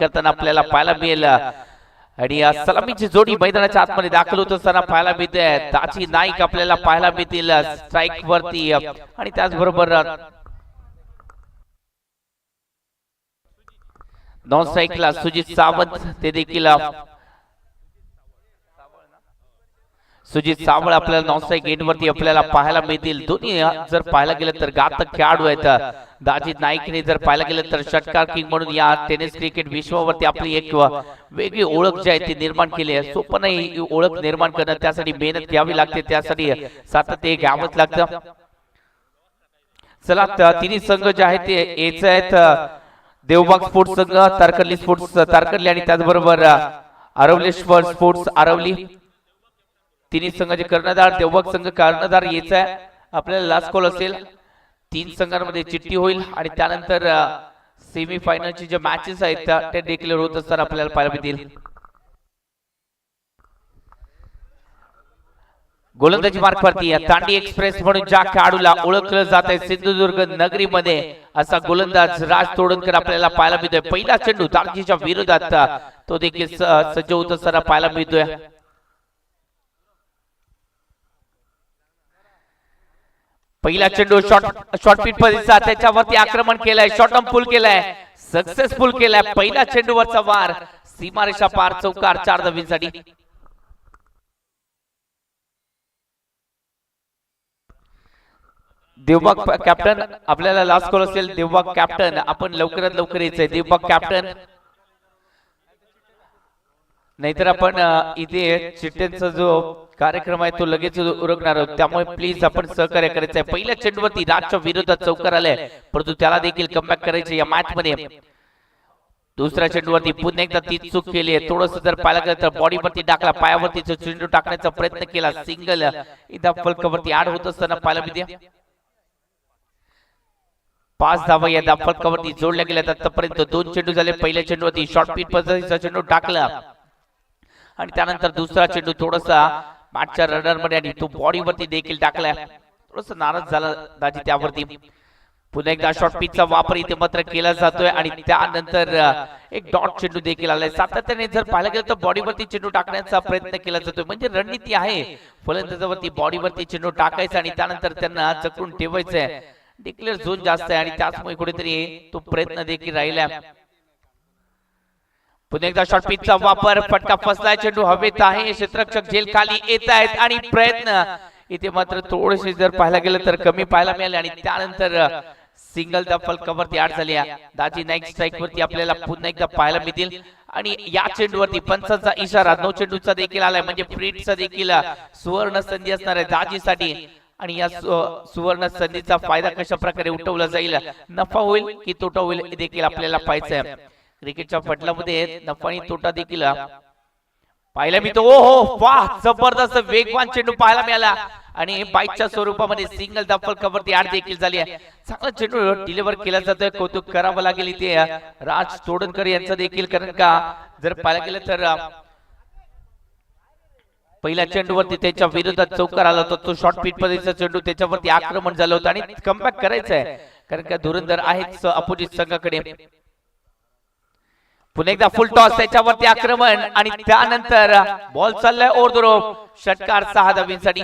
करताना आपल्याला पाहायला मिळेल आणि सलामीची जोडी मैदानाच्या आतमध्ये दाखल होत असताना पाहायला मिळते ताची नाईक आपल्याला पाहायला मिळतील स्ट्राइक वरती आणि त्याचबरोबर नॉन स्ट्राइकला सुजित सावंत ते देखील सुजित सावळ आपल्याला नॉन स्ट्राइक गेट वरती आपल्याला पाहायला मिळतील दोन्ही जर पाहायला गेलं तर घातक खेळाडू आहेत दाजी नाईकने जर पाहायला गेलं तर षटकार किंग म्हणून या टेनिस क्रिकेट विश्वावरती आपली एक वेगळी ओळख जी आहे ती निर्माण केली आहे सोपं नाही ही ओळख निर्माण करणं त्यासाठी मेहनत घ्यावी लागते त्यासाठी सातत्य घ्यावंच लागतं चला तिन्ही संघ जे आहेत ते याचे आहेत देवबाग स्पोर्ट्स संघ तारकर्ली स्पोर्ट्स तारकर्ली आणि त्याचबरोबर आरवलेश्वर स्पोर्ट्स आरवली तिन्ही संघाचे कर्णधार देवबाग संघ कर्णधार याचा आपल्याला लास्ट कॉल असेल 3 संघांमध्ये चिठ्ठी होईल आणि त्यानंतर सेमी फायनलचे जे मॅचेस आहेत ते डिक्लेअर होत असताना आपल्याला पाहायला मिळतील गोलंदाजी मार्फत तांडी एक्सप्रेस म्हणून ज्या खेळाडूला ओळखलं जात आहे सिंधुदुर्ग नगरीमध्ये असा गोलंदाज राज तोडणकर आपल्याला पाहायला मिळतोय पहिला चेंडू तांडीच्या विरोधात तो देखील सज्ज होत असताना पाहायला मिळतोय पहिला चेंडू शॉर्ट पिच पद्धतीचा त्याच्यावरती आक्रमण केलंय शॉर्ट फुल केलाय सक्सेसफुल केलाय पहिला चेंडूवरचा वार सीमारेषा पार चौकार 4 धावांसाठी देवबाग कॅप्टन आपल्याला लास्ट कॉल असेल देवबाग कॅप्टन आपण लवकरात लवकर यायचंय देवबाग कॅप्टन नाहीतर आपण इथे चिठ्ठ्यांचा जो कार्यक्रम आहे तो लगेच उरकणार आहोत त्यामुळे प्लीज आपण सहकार्य करायचं आहे पहिल्या चेंडूवरती राजच्या विरोधात चौकार आलाय परंतु त्याला देखील कमबॅक करायचे या मॅच मध्ये दुसऱ्या चेंडूवरती पुन्हा एकदा ती चूक केली आहे थोडस जर पाहायला गेलं तर बॉडीवरती टाकला पायावरती चेंडू टाकण्याचा प्रयत्न केला सिंगल इथं फलकावरती ऍड होत असताना पाहायला मिळते 5 धावा या फलकावरती जोडल्या गेल्यात आतापर्यंत 2 चेंडू झाले पहिल्या चेंडूवरती शॉर्ट पिच पद्धतीचा चेंडू टाकला आणि त्यानंतर दुसरा चेंडू थोडासा मॅचच्या रनर मध्ये आणि तो बॉडीवरती देखील टाकलाय थोडासा नाराज झाला दाजी त्यावरती पुन्हा एकदा शॉर्ट पिचचा वापर इथे मात्र केला जातोय आणि त्यानंतर एक डॉट चेंडू देखील आलाय सातत्याने जर पाहायला गेलं तर बॉडीवरती चेंडू टाकण्याचा प्रयत्न केला जातोय म्हणजे रणनीती आहे फलंदाजावरती बॉडीवरती चेंडू टाकायचा आणि त्यानंतर त्यांना चकून ठेवायचंय डिक्लेअर झोन जास्त आहे आणि त्याचमुळे कुठेतरी तो प्रयत्न देखील राहिला पुन्हा एकदा शॉर्ट पिचचा वापर फटका फसलाय चेंडू हवेत आहे क्षेत्ररक्षक झेल खाली येत आहेत आणि प्रयत्न इथे मात्र थोडेसे जर पाहायला गेलं तर कमी पाहायला मिळाले आणि त्यानंतर सिंगल द फलकावरती ऍड झाली दाजी नाईक स्ट्राइक वरती आपल्याला पुन्हा एकदा पाहायला मिळतील आणि या चेंडूवरती पंचांचा इशारा 9 चेंडूचा देखील आलाय म्हणजे फ्रीटचा देखील सुवर्ण संधी असणार आहे दाजीसाठी आणि या सुवर्ण संधीचा फायदा कशा प्रकारे उठवला जाईल नफा होईल की तोटा होईल हे देखील आपल्याला पाहायचंय क्रिकेटच्या पटलामध्ये नफा आणि तोटा देखील पाहायला मिळतो ओहो वाह जबरदस्त वेगवान चेंडू पाहायला मिळाला आणि बाईकच्या स्वरूपामध्ये सिंगल दफल कवरती ऍड देखील झाली आहे चांगला चेंडू डिलिव्हर केला जातोय कौतुक करावं लागेल इथे राज तोडणकर यांचं देखील कारण का जर पाहायला गेलं तर पहिल्या चेंडूवरती त्याच्या विरोधात चौकार आला होता तो शॉर्ट पिच पद्धतीचा चेंडू त्याच्यावरती आक्रमण झालं होतं आणि कमबॅक करायचंय कारण का धुरंधर आहेच अपोजिट संघाकडे पुन्हा एकदा फुल टॉस त्याच्यावरती आक्रमण आणि त्यानंतर बॉल चाललाय ओव्हर द रोप षटकार 6 धावांसाठी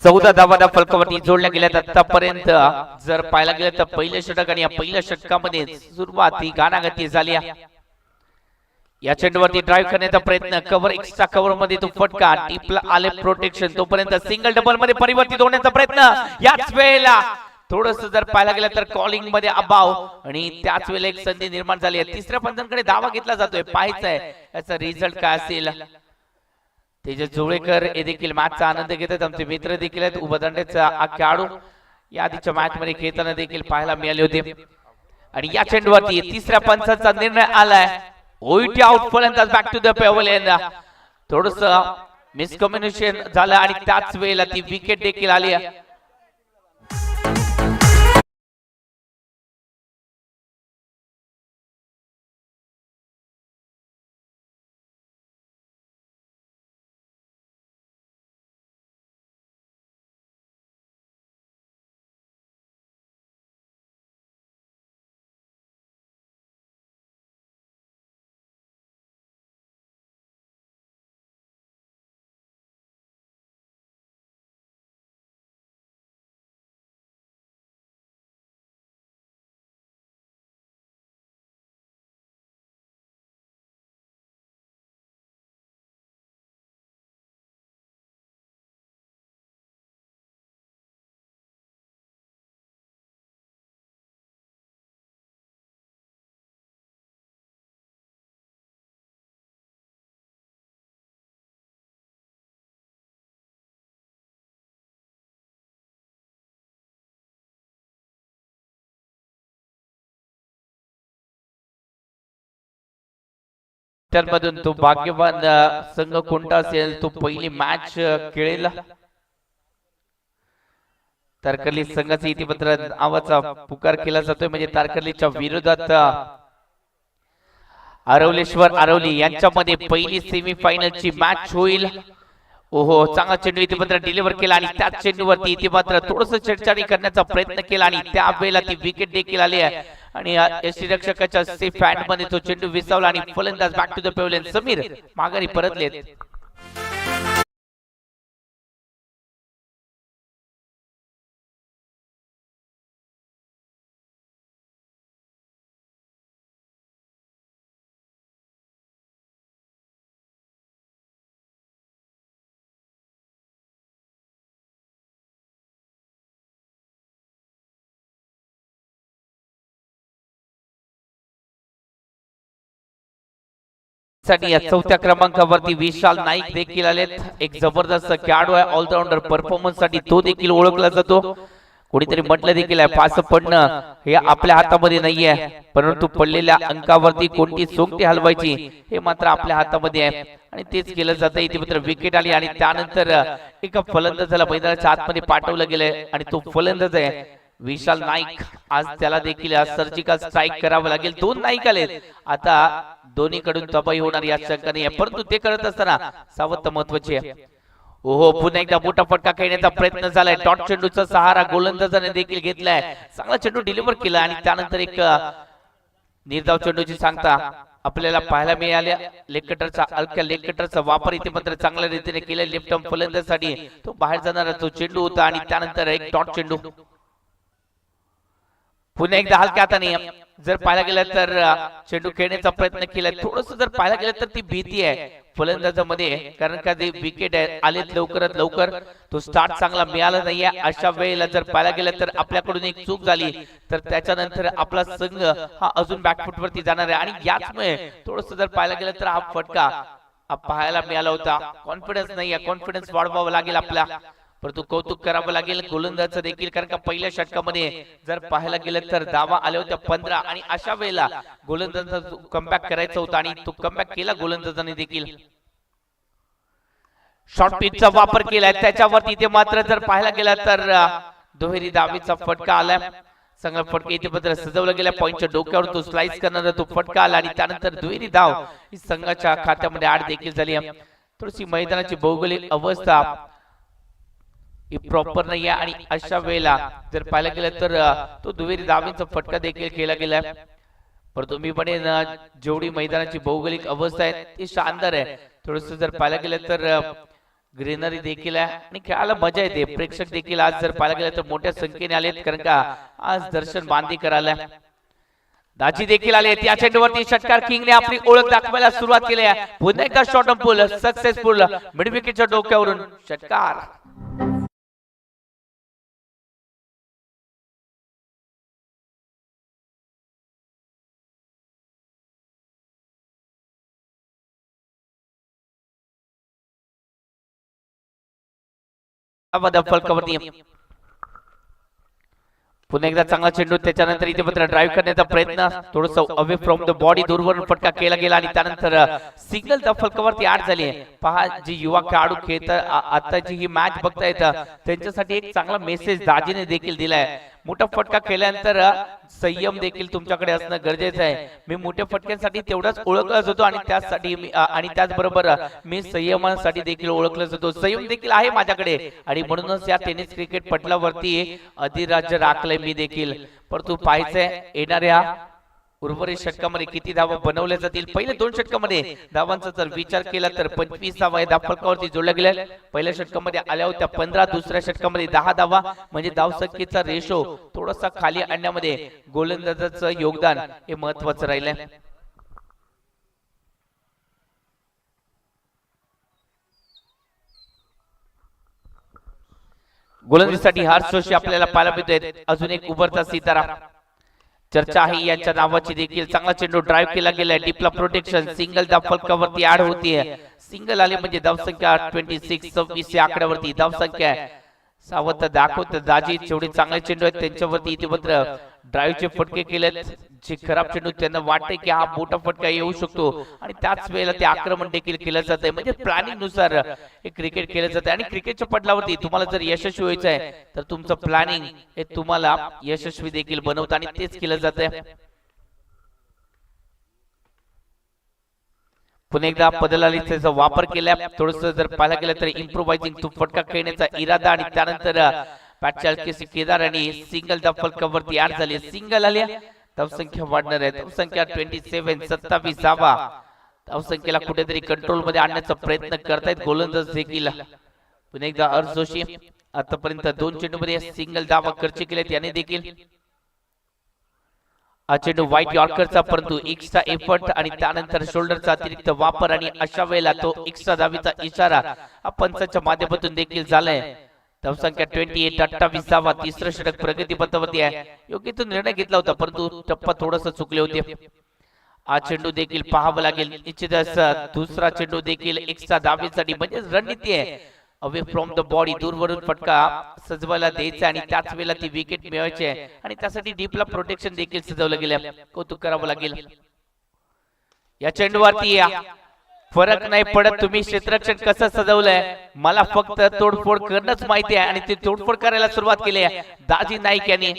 चौदा धावा फलकावरती जोडल्या गेल्यात आतापर्यंत जर पाहायला गेलं तर पहिल्या षटक आणि या पहिल्या षटकामध्ये सुरुवात ही गाणागती झाली या चेंडूवरती ड्राइव्ह करण्याचा प्रयत्न कव्हर एक्स्ट्रा कव्हर मध्ये तो फटका टिपला आले प्रोटेक्शन तोपर्यंत सिंगल डबल मध्ये परिवर्तित होण्याचा प्रयत्न याच वेळेला थोडस जर पाहायला गेलं तर कॉलिंग मध्ये अभाव आणि त्याच वेळेला एक संधी निर्माण झाली आहे तिसऱ्या पंचांकडे धावा घेतला जातोय पाहायचंय याचा रिझल्ट काय असेल तेजस जोळेकर हे देखील मॅचचा आनंद घेतात आमचे मित्र देखील आहेत उभदंड्याचा खेळाडू या आधीच्या मॅच मध्ये खेळताना देखील पाहायला मिळाले होते आणि या चेंडूवरती तिसऱ्या पंचाचा निर्णय आलाय ओईटी आउट फलंदाज बॅक टू द पेवल थोडस मिसकम्युनिकेशन झालं आणि त्याच वेळेला ती विकेट देखील आली मधून तो भाग्यवान संघ कोणता असेल तो पहिली मॅच खेळेल. तारकर्ली संघाचा इतिपत्र नावाचा पुकार केला जातोय म्हणजे तारकर्लीच्या विरोधात आरवलेश्वर आरवली यांच्यामध्ये पहिली सेमीफायनलची मॅच होईल. ओहो चांगला चेंडू इतिपत्र डिलिव्हर केला आणि त्याच चेंडूवरती इतिपत्र थोडस छेडछाडी करण्याचा प्रयत्न केला आणि त्यावेळेला ती विकेट देखील आली आहे आणि यष्टीरक्षकाच्या सेफ हँड मध्ये तो चेंडू विसावला आणि फलंदाज बॅक टू द पेव्हलियन समीर माघारी परतलेत. साठी या चौथ्या क्रमांकावरती विशाल नाईक देखील आलेत. एक जबरदस्त खेळाडू आहे, ऑलराऊंडर परफॉर्मन्स साठी तो देखील ओळखला जातो. कोणीतरी म्हटलं देखील आहे पास पडणं हे आपल्या हातामध्ये नाहीये, परंतु पडलेल्या अंकावरती कोणती सोंगटी हलवायची हे मात्र आपल्या हातामध्ये आहे आणि तेच केलं जातं. इथे मात्र विकेट आली आणि त्यानंतर एका फलंदाजाला मैदानाच्या आतमध्ये पाठवलं गेलंय आणि तो फलंदाज आहे विशाल नाईक. आज त्याला देखील सर्जिकल स्ट्राईक करावं लागेल. दोन नाईक आलेत, आता दोन्हीकडून तबाही होणार या शंका नाही, परंतु ते करत असताना सावध महत्वाची आहे. ओहो पुन्हा एकदा मोठा फटका खेळण्याचा प्रयत्न झालाय. डॉट चेंडूचा सहारा गोलंदाजाने देखील घेतलाय. चांगला चेंडू डिलिव्हर केला आणि त्यानंतर एक निर्धाव चेंडूची सांगता आपल्याला पाहायला मिळाल्या. लेग कटरचा हलक्या लेग कटरचा वापर इथे मात्र चांगल्या रीतीने केला. लेफ्ट आर्म फलंदाजासाठी तो बाहेर जाणारा तो चेंडू होता आणि त्यानंतर एक डॉट चेंडू. पुन्हा एकदा हलक्या हाताने जर पाहायला गेलं तर चेंडू खेळण्याचा प्रयत्न केला. थोडस जर पाहायला गेलं तर ती भीती आहे फलंदाजामध्ये, कारण का ते विकेट आलेत लवकरात लवकर, तो स्टार्ट चांगला मिळाला नाहीये. अशा वेळेला जर पाहायला गेलं तर आपल्याकडून एक चूक झाली तर त्याच्यानंतर आपला संघ हा अजून बॅकफुट वरती जाणार आहे आणि याचमुळे थोडस जर पाहायला गेलं तर हा फटका पाहायला मिळाला होता. कॉन्फिडन्स नाहीये, कॉन्फिडन्स वाढवावा लागेल आपला, परंतु कौतुक करावं लागेल गोलंदाजाचं देखील, कारण का पहिल्या षटकामध्ये जर पाहायला गेलं तर धावा आल्या होत्या 15 आणि अशा वेळेला गोलंदाजाचा कमबॅक करायचा होता आणि तो कमबॅक केला गोलंदाजाने देखील. शॉर्ट पिचचा वापर केलाय त्याच्यावरती इथे मात्र जर पाहायला गेला तर दुहेरी धावेचा फटका आलाय. चांगला फटका इथे मात्र सजवला गेला. पॉइंटच्या डोक्यावर तो स्लाइस करणारा तो फटका आला आणि त्यानंतर दुहेरी धाव ही संघाच्या खात्यामध्ये ऍड देखील झाली. थोडीशी मैदानाची भौगोलिक अवस्था प्रॉपर नाही आहे आणि अशा वेळेला जर पाहायला गेलं तर तो दुहेरी धावेचा फटका देखील केला गेलाय. परंतु मी म्हणेन जेवढी मैदानाची भौगोलिक अवस्था आहे ती शानदार आहे. थोडस जर पाहायला गेलं तर ग्रीनरी देखील आहे आणि खेळायला मजा येते. प्रेक्षक देखील आज जर पाहायला गेलं तर मोठ्या संख्येने आलेत, कारण का आज दर्शन बांधी करायला दाजी देखील आले. या चेंडूवरती षटकार किंगने आपली ओळख दाखवायला सुरुवात केली आहे. पुन्हा एकदा short on pull successful mid विकेटच्या डोक्यावरून षटकार. फलकावरती पुन्हा एकदा चांगला चेंडू, त्याच्यानंतर इथे मात्र ड्राइव्ह करण्याचा प्रयत्न, थोडस अवे फ्रॉम द बॉडी दूरवरून फटका केला गेला आणि त्यानंतर सिग्नल त्या फलकावरती ऍड झाली. पहा जी युवा खेळाडू खेळतात आताची ही मॅच बघता येतं त्यांच्यासाठी एक चांगला मेसेज दाजीने देखील दिलाय. मोठा फटका केल्यानंतर संयम देखील तुमच्याकडे असणं गरजेचं आहे. मी मोठ्या फटक्यांसाठी तेवढाच ओळखला जातो आणि त्याचसाठी आणि त्याचबरोबर मी संयमासाठी देखील ओळखला जातो. संयम देखील आहे माझ्याकडे आणि म्हणूनच या टेनिस क्रिकेट पटलावरती अधिराज्य राखलंय मी देखील. परंतु पाहायचंय येणाऱ्या उर्वरित षटकामध्ये किती धावा बनवल्या जातील. पहिले दोन षटकामध्ये धावांचा जर विचार केला तर 25 धावा या फलकावरती जोडल्या गेल्या. पहिल्या षटकामध्ये आल्या होत्या 15, दुसऱ्या षटकामध्ये 10 धावा, म्हणजे धावसंख्येचा रेशो थोडासा खाली आणण्यामध्ये गोलंदाजाचं योगदान हे महत्वाचं राहिलंय. गोलंदाजीसाठी हर्ष जोशी आपल्याला पाहायला मिळतोय. अजून एक उभरता सितारा चर्चा आहे यांच्या नावाची देखील. चांगला चेंडू ड्राइव्ह केला गेलाय. डीपला प्रोटेक्शन, सिंगल धाव फलकावरती ऍड होतीये. सिंगल आले म्हणजे धावसंख्या 26 26 या आकड्यावरती धावसंख्या सावध दाखवत दाजी जेवढे चांगले चेंडू आहेत त्यांच्यावरती इथे मात्र ड्राईव्हचे फटके केलेत. जे खराब चेंडू त्यांना वाटते की हा मोठा फटका येऊ शकतो आणि त्याच वेळेला ते आक्रमण देखील केलं जातंय. म्हणजे प्लॅनिंग नुसार हे क्रिकेट केलं जातं आणि क्रिकेटच्या पटलावरती तुम्हाला जर यशस्वी व्हायचं आहे तर तुमचं प्लॅनिंग हे तुम्हाला यशस्वी देखील बनवतं आणि तेच केलं जातंय. पुन्हा एकदा पदलालीचा वापर केला. थोडस जर पाहायला गेलं तर इम्प्रोवायझिंग तो फटका खेळण्याचा इरादा आणि त्यानंतर पॅटचालकेसी केदार आणि सिंगल द फलकावरती ऍड झाली. सिंगल आल्या धावसंख्या वाढणार आहे. धावसंख्या 27 27 धावा. धावसंख्येला कुठेतरी कंट्रोल मध्ये आणण्याचा प्रयत्न करतायत गोलंदाज देखील. पुन्हा एकदा हर्ष जोशी आतापर्यंत 2 चेंडूमध्ये सिंगल धावा खर्च केल्यात. याने देखील हा चेंडू व्हाईट यॉर्करचा परंतु एक्स्ट्रा एफर्ट आणि त्यानंतर शोल्डरचा अतिरिक्त वापर आणि अशा वेळेला तो एक्स्ट्रा धावीचा इशारा हा पंचाच्या माध्यमातून देखील झालाय. धावसंख्या 28 28 धावा. तिसरं षटक प्रगतीपथावरती आहे. योग्य तो निर्णय घेतला होता परंतु टप्पा थोडस चुकले होते. हा चेंडू देखील पाहावं लागेल. निश्चितच दुसरा चेंडू देखील एक्स्ट्रा धावेसाठी म्हणजे रणनीती आहे. अवे फ्रॉम द बॉडी दूरवरून फटका सजवायला द्यायचा आणि त्याच वेळेला ती विकेट मिळवायची आहे आणि त्यासाठी डीपला प्रोटेक्शन देखील सजवलं गेलं. कौतुक करावं लागेल. या चेंडूवरती फरक नाही पडत तुम्ही क्षेत्ररक्षण कसं सजवलंय. मला फक्त तोडफोड करणंच माहिती आहे आणि ते तोडफोड करायला सुरुवात केली आहे दाजी नाईक यांनी.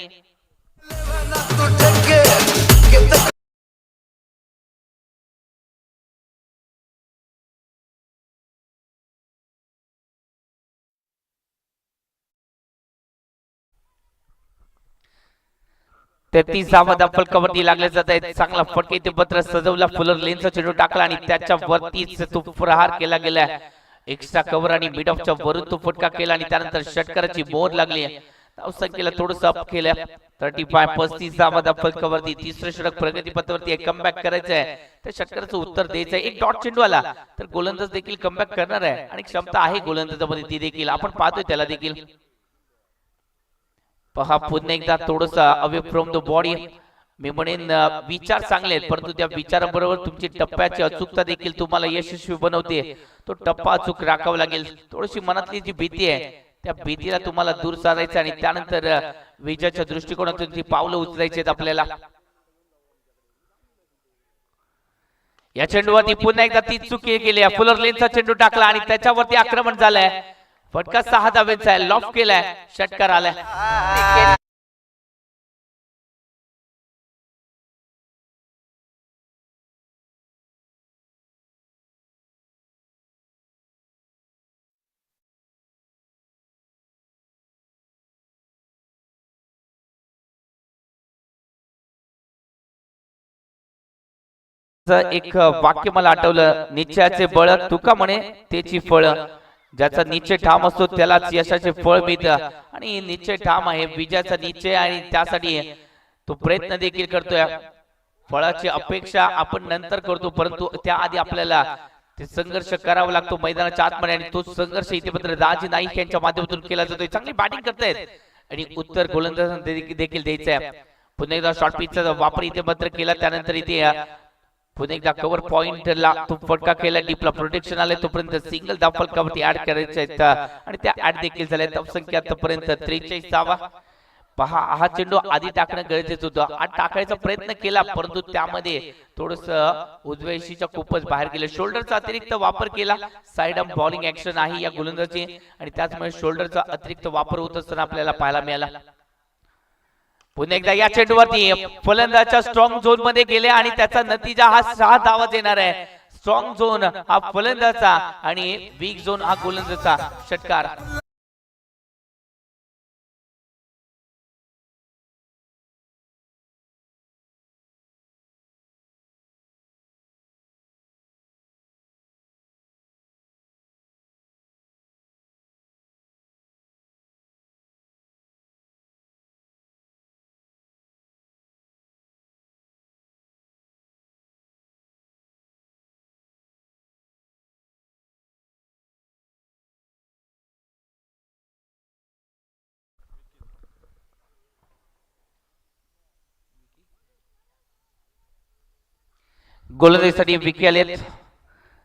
ते 30 धावा फलकावरती लागले जात आहेत. चांगला फटके ते पत्र सजवला. फुलर लेनचा चेंडू टाकला आणि त्याच्यावरतीच तो प्रहार केला गेला. एक्स्ट्रा कव्हर आणि मिड ऑफच्या वरून तो फटका केला आणि त्यानंतर षटकाराची मोहर लागली. धावसंख्येला थोडस अप केलं. 35 35 धावा फलकावरती. तिसरं षटक प्रगतीपथावरती कमबॅक करायचं आहे. त्या षटकाराचं उत्तर द्यायचं आहे. एक डॉट चेंडू आला तर गोलंदाज देखील कमबॅक करणार आहे आणि क्षमता आहे गोलंदाजामध्ये ती देखील आपण पाहतोय त्याला देखील. पहा पुन्हा एकदा थोडसा अवे फ्रॉम द बॉडी. मी म्हणेन विचार चांगले आहेत परंतु त्या विचाराबरोबर तुमची टप्प्याची अचूकता देखील तुम्हाला यशस्वी बनवते. तो टप्पा अचूक राखावा लागेल. थोडीशी मनातली जी भीती आहे त्या भीतीला तुम्हाला दूर सारायचं आणि त्यानंतर विजयाच्या दृष्टिकोनातून ती पावलं उचलायची आहेत आपल्याला. या चेंडूवरती पुन्हा एकदा ती चूक केली. फुलर लेनचा चेंडू टाकला आणि त्याच्यावरती आक्रमण झालंय. फटका 6 धावेचा आहे. लॉफ केलाय. षटकार आलाय. एक वाक्य मला आठवलं. निश्चयाचे बळ तुका म्हणे त्याची फळ. ज्याचा निश्चय ठाम असतो त्यालाच यशाचे फळ मिळतं आणि निश्चय ठाम आहे विजयाचा निश्चय आणि त्यासाठी तो प्रयत्न देखील करतोय. फळाची अपेक्षा आपण नंतर करतो परंतु त्याआधी आपल्याला ते संघर्ष करावा लागतो मैदानाच्या आतमध्ये आणि तो संघर्ष इथे मात्र दाजी नाईक यांच्या माध्यमातून केला जातोय. चांगली बॅटिंग करतायत आणि उत्तर गोलंदाज देखील द्यायचं आहे. पुन्हा एकदा शॉर्ट पिचचा वापर इथे मात्र केला. त्यानंतर इथे पुन्हा एकदा कव्हर पॉइंटला तो फटका केला. डीपला प्रोटेक्शन आले. तोपर्यंत सिंगल धाव फलकावरती ऍड करायचे आहेत आणि त्या ऍड देखील झाल्या. धावसंख्या आतापर्यंत 43 धावा. पहा हा चेंडू आधी टाकणं गरजेचं होतं. आज टाकायचा प्रयत्न केला परंतु त्यामध्ये थोडस उजव्याशीच्या खूपच बाहेर गेले. शोल्डरचा अतिरिक्त वापर केला. साइड अप बॉलिंग ऍक्शन आहे या गोलंदाजी आणि त्याचमुळे शोल्डरचा अतिरिक्त वापर होत असताना आपल्याला पाहायला मिळाला. पुन्हा एकदा या चेंडूवरती फलंदाजाच्या स्ट्रॉंग झोन मध्ये गेले आणि त्याचा नतीजा हा 6 धावा येणार आहे. स्ट्रॉंग झोन हा फलंदाजाचा आणि वीक झोन हा गोलंदाजाचा. षटकार. गोलंदाजीसाठी विकी आलेत.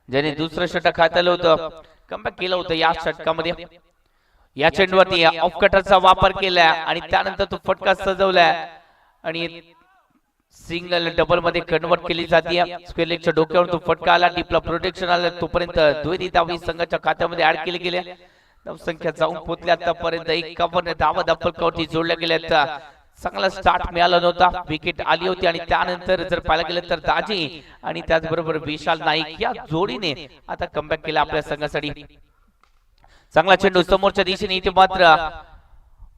ज्याने दुसरं षटक हाताळलं होतं. कमबॅक केलं होतं या षटकामध्ये. या चेंडूवरती ऑफ कटरचा वापर केला आणि त्यानंतर तो फटका सजवला आणि सिंगल डबल मध्ये कन्वर्ट केली जाते. स्क्वेअर लेगच्या डोक्यावर तो फटका आला, डीपला प्रोटेक्शन आलं, तोपर्यंत दुहेरी धावा संघाच्या खात्यामध्ये ऍड केली गेल्या. धावसंख्या जाऊन पोहोचल्या आतापर्यंत 51 धावा फलकावरती जोडल्या गेल्या. चांगला स्टार्ट मिळाला नव्हता, विकेट आली होती आणि त्यानंतर जर पाहायला गेलं तर दाजी आणि त्याचबरोबर विशाल नाईक या जोडीने आता कमबॅक केला आपल्या संघासाठी. चांगला चेंडू समोरच्या दिशेने, इथे मात्र